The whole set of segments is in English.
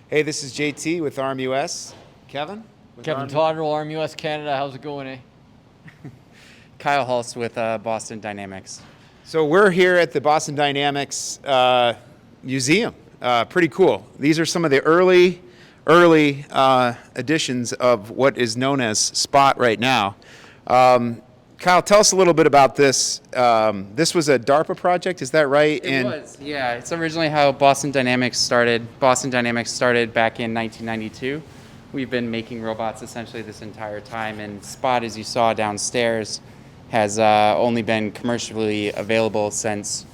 Hey, this is JT with ARM-US. Kevin? With Kevin ARM Totterell, US Canada. How's it going, eh? Kyle Hulse with Boston Dynamics. So we're here at the Boston Dynamics Museum. Pretty cool. These are some of the early editions of what is known as Spot right now. Kyle, tell us a little bit about this. This was a DARPA project, is that right? It was, yeah. It's originally how Boston Dynamics started. Boston Dynamics started back in 1992. We've been making robots essentially this entire time, and Spot, as you saw downstairs, has only been commercially available since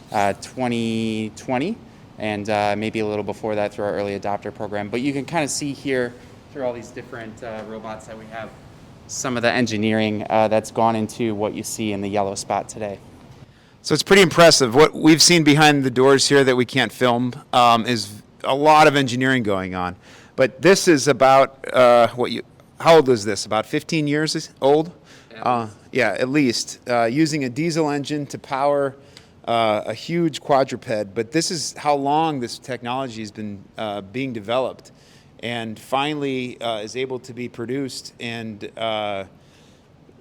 2020, and maybe a little before that through our early adopter program. But you can kind of see here through all these different robots that we have some of the engineering that's gone into what you see in the yellow Spot today. So it's pretty impressive. What we've seen behind the doors here that we can't film is a lot of engineering going on. But this is about, how old is this? About 15 years old? Yeah, at least. Using a diesel engine to power a huge quadruped. But this is how long this technology has been being developed, and finally is able to be produced and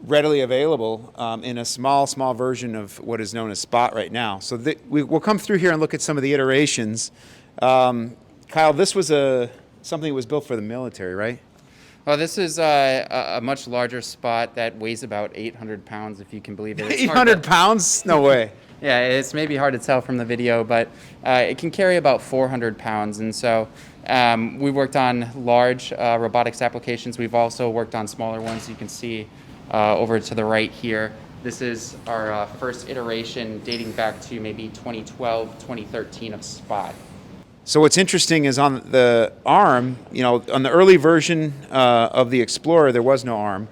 readily available in a small version of what is known as Spot right now. So we'll come through here and look at some of the iterations. Kyle, this was something that was built for the military, right? Well, this is a much larger Spot that weighs about 800 pounds, if you can believe it. 800 pounds? No way. Yeah, it's maybe hard to tell from the video, but it can carry about 400 pounds. And so we worked on large robotics applications. We've also worked on smaller ones. You can see over to the right here. This is our first iteration dating back to maybe 2012, 2013 of Spot. So what's interesting is on the ARM, on the early version of the Explorer, there was no ARM.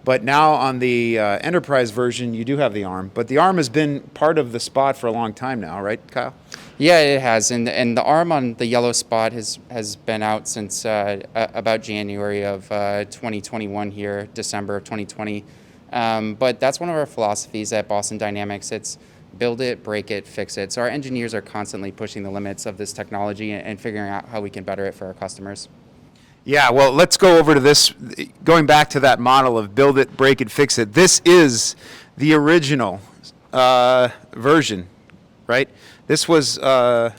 But now on the Enterprise version, you do have the ARM. But the ARM has been part of the Spot for a long time now, right, Kyle? Yeah, it has. And the ARM on the yellow Spot has been out since about January of 2021 here, December of 2020. But that's one of our philosophies at Boston Dynamics. It's build it, break it, fix it. So our engineers are constantly pushing the limits of this technology and figuring out how we can better it for our customers. Yeah, well, let's go over to this, going back to that model of build it, break it, fix it. This is the original version, right? This was a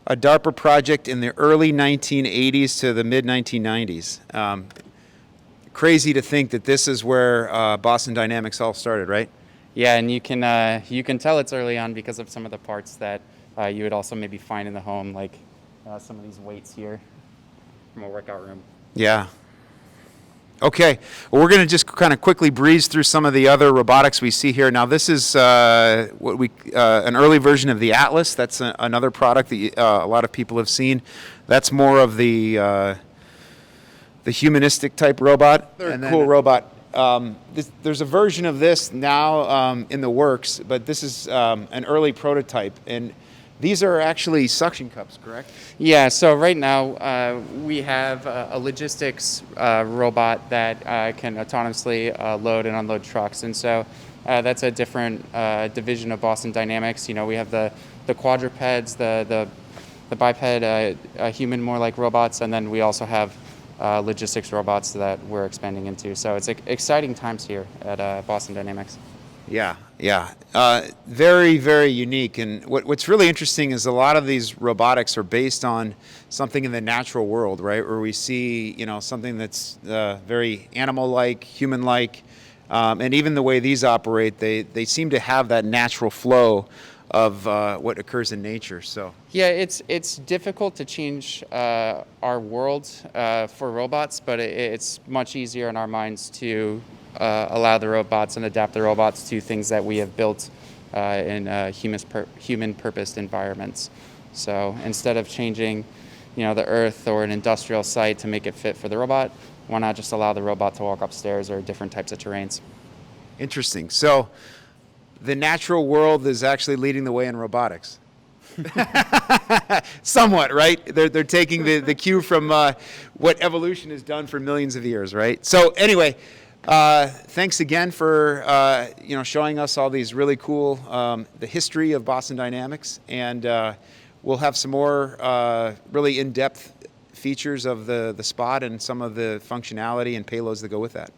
DARPA project in the early 1980s to the mid-1990s. Crazy to think that this is where Boston Dynamics all started, right? Yeah, and you can tell it's early on because of some of the parts that you would also maybe find in the home, like some of these weights here from a workout room. Yeah. Okay, well, we're going to just kind of quickly breeze through some of the other robotics we see here. Now, this is an early version of the Atlas. That's another product that a lot of people have seen. That's more of the humanistic type robot. Very cool robot. There's a version of this now in the works, but this is an early prototype. And these are actually suction cups, correct? Yeah, so right now we have a logistics robot that can autonomously load and unload trucks. And so that's a different division of Boston Dynamics. We have the quadrupeds, the biped, human more like robots, and then we also have logistics robots that we're expanding into. So it's exciting times here at Boston Dynamics. Yeah. Very, very unique. And what's really interesting is a lot of these robotics are based on something in the natural world, right? Where we see, something that's very animal-like, human-like. And even the way these operate, they seem to have that natural flow of what occurs in nature. So yeah, it's difficult to change our world for robots, but it's much easier in our minds to allow the robots and adapt the robots to things that we have built in human-purposed environments. So instead of changing, the Earth or an industrial site to make it fit for the robot, why not just allow the robot to walk upstairs or different types of terrains? Interesting. So the natural world is actually leading the way in robotics. Somewhat, right? They're taking the cue from what evolution has done for millions of years, right? So anyway, thanks again for showing us all these really cool the history of Boston Dynamics, and we'll have some more really in-depth features of the Spot and some of the functionality and payloads that go with that.